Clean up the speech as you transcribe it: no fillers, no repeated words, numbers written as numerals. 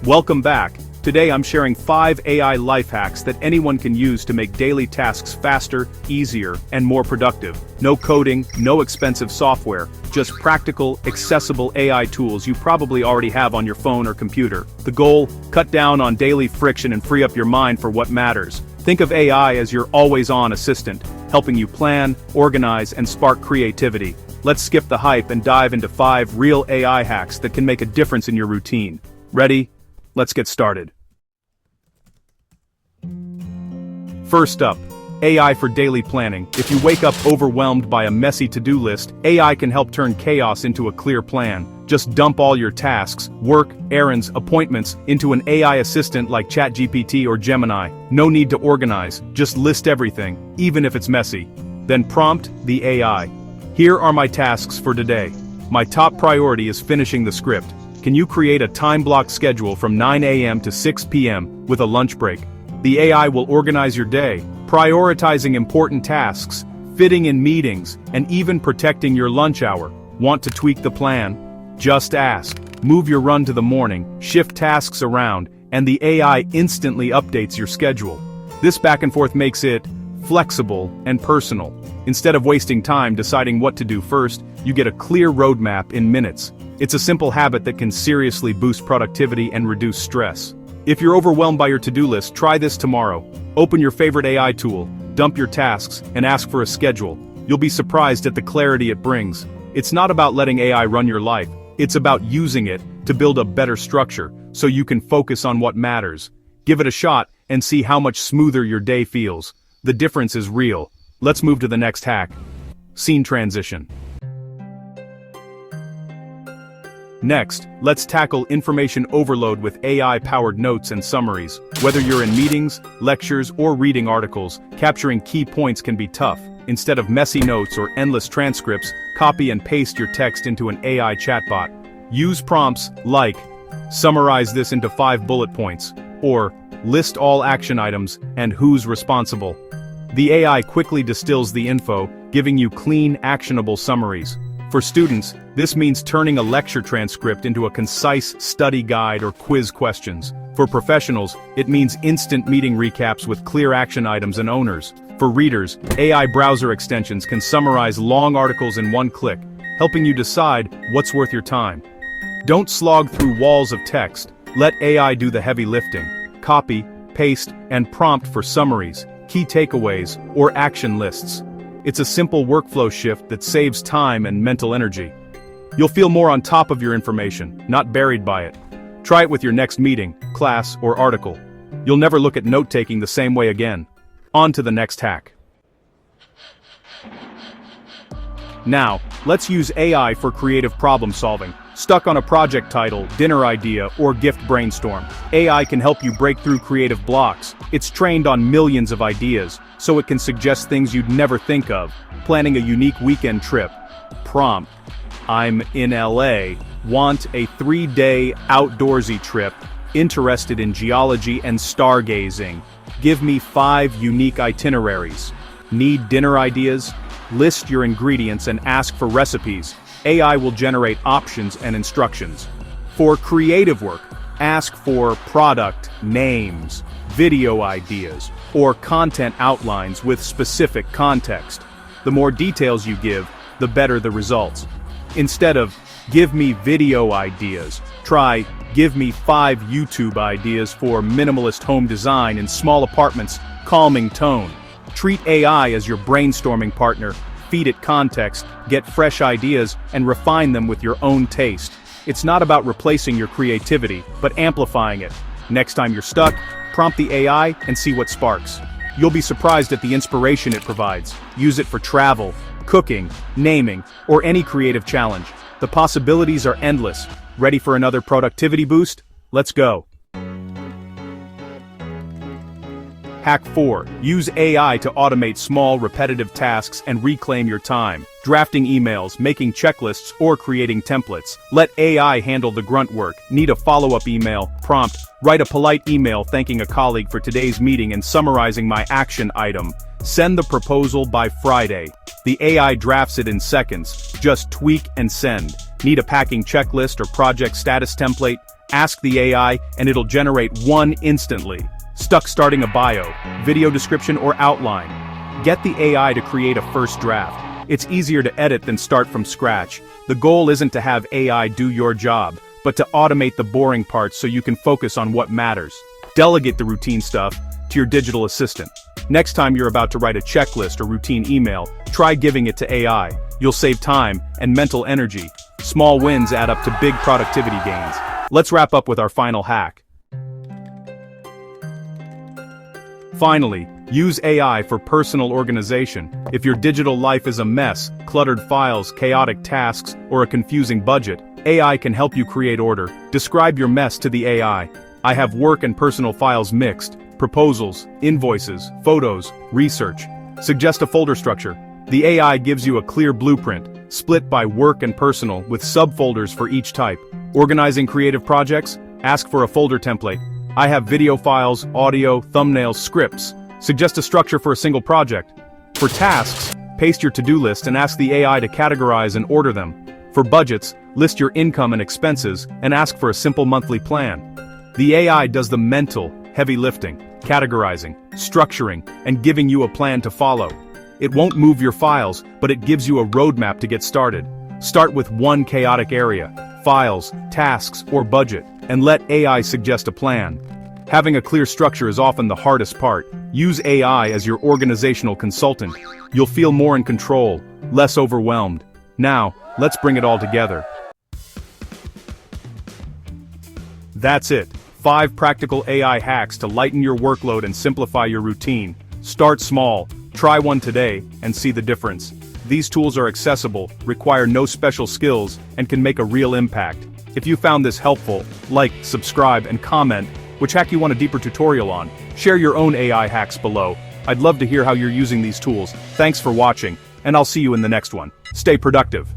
Welcome back. Today I'm sharing 5 AI life hacks that anyone can use to make daily tasks faster, easier, and more productive. No coding, no expensive software, just practical, accessible AI tools you probably already have on your phone or computer. The goal: cut down on daily friction and free up your mind for what matters. Think of AI as your always-on assistant, helping you plan, organize, and spark creativity. Let's skip the hype and dive into 5 real AI hacks that can make a difference in your routine. Ready? Let's get started. First up, AI for daily planning. If you wake up overwhelmed by a messy to-do list, AI can help turn chaos into a clear plan. Just dump all your tasks, work, errands, appointments, into an AI assistant like ChatGPT or Gemini. No need to organize, just list everything, even if it's messy. Then prompt the AI. Here are my tasks for today. My top priority is finishing the script. Can you create a time-blocked schedule from 9 a.m. to 6 p.m. with a lunch break? The AI will organize your day, prioritizing important tasks, fitting in meetings, and even protecting your lunch hour. Want to tweak the plan? Just ask. Move your run to the morning, shift tasks around, and the AI instantly updates your schedule. This back and forth makes it flexible and personal. Instead of wasting time deciding what to do first, you get a clear roadmap in minutes. It's a simple habit that can seriously boost productivity and reduce stress. If you're overwhelmed by your to-do list, try this tomorrow. Open your favorite AI tool, dump your tasks, and ask for a schedule. You'll be surprised at the clarity it brings. It's not about letting AI run your life. It's about using it to build a better structure, so you can focus on what matters. Give it a shot and see how much smoother your day feels. The difference is real. Let's move to the next hack. Scene transition. Next, let's tackle information overload with AI-powered notes and summaries. Whether you're in meetings, lectures, or reading articles, capturing key points can be tough. Instead of messy notes or endless transcripts, copy and paste your text into an AI chatbot. Use prompts like, "Summarize this into 5 bullet points," or "List all action items and who's responsible." The AI quickly distills the info, giving you clean, actionable summaries. For students, this means turning a lecture transcript into a concise study guide or quiz questions. For professionals, it means instant meeting recaps with clear action items and owners. For readers, AI browser extensions can summarize long articles in one click, helping you decide what's worth your time. Don't slog through walls of text. Let AI do the heavy lifting. Copy, paste, and prompt for summaries, key takeaways, or action lists. It's a simple workflow shift that saves time and mental energy. You'll feel more on top of your information, not buried by it. Try it with your next meeting, class, or article. You'll never look at note-taking the same way again. On to the next hack. Now, let's use AI for creative problem solving. Stuck on a project title, dinner idea, or gift brainstorm, AI can help you break through creative blocks. It's trained on millions of ideas, so it can suggest things you'd never think of. Planning a unique weekend trip. Prompt: I'm in LA, want a 3-day outdoorsy trip, interested in geology and stargazing. Give me 5 unique itineraries. Need dinner ideas? List your ingredients and ask for recipes. AI will generate options and instructions. For creative work, ask for product names, video ideas, or content outlines with specific context. The more details you give, the better the results. Instead of, "Give me video ideas," try, "Give me 5 YouTube ideas for minimalist home design in small apartments, calming tone." Treat AI as your brainstorming partner. Feed it context, get fresh ideas, and refine them with your own taste. It's not about replacing your creativity, but amplifying it. Next time you're stuck, prompt the AI and see what sparks. You'll be surprised at the inspiration it provides. Use it for travel, cooking, naming, or any creative challenge. The possibilities are endless. Ready for another productivity boost? Let's go. Hack 4. Use AI to automate small, repetitive tasks and reclaim your time. Drafting emails, making checklists, or creating templates. Let AI handle the grunt work. Need a follow-up email? Prompt: write a polite email thanking a colleague for today's meeting and summarizing my action item. Send the proposal by Friday. The AI drafts it in seconds. Just tweak and send. Need a packing checklist or project status template? Ask the AI and it'll generate one instantly. Stuck starting a bio, video description or outline? Get the AI to create a first draft. It's easier to edit than start from scratch. The goal isn't to have AI do your job, but to automate the boring parts so you can focus on what matters. Delegate the routine stuff to your digital assistant. Next time you're about to write a checklist or routine email, try giving it to AI. You'll save time and mental energy. Small wins add up to big productivity gains. Let's wrap up with our final hack. Finally, use AI for personal organization. If your digital life is a mess, cluttered files, chaotic tasks, or a confusing budget, AI can help you create order. Describe your mess to the AI. I have work and personal files mixed, proposals, invoices, photos, research. Suggest a folder structure. The AI gives you a clear blueprint, split by work and personal with subfolders for each type. Organizing creative projects? Ask for a folder template. I have video files, audio, thumbnails, scripts. Suggest a structure for a single project. For tasks, paste your to-do list and ask the AI to categorize and order them. For budgets, list your income and expenses and ask for a simple monthly plan. The AI does the mental, heavy lifting, categorizing, structuring, and giving you a plan to follow. It won't move your files, but it gives you a roadmap to get started. Start with one chaotic area, files, tasks, or budget, and let AI suggest a plan. Having a clear structure is often the hardest part. Use AI as your organizational consultant. You'll feel more in control, less overwhelmed. Now, let's bring it all together. That's it. 5 practical AI hacks to lighten your workload and simplify your routine. Start small, try one today, and see the difference. These tools are accessible, require no special skills, and can make a real impact. If you found this helpful, like, subscribe, and comment which hack you want a deeper tutorial on. Share your own AI hacks below. I'd love to hear how you're using these tools. Thanks for watching, and I'll see you in the next one. Stay productive.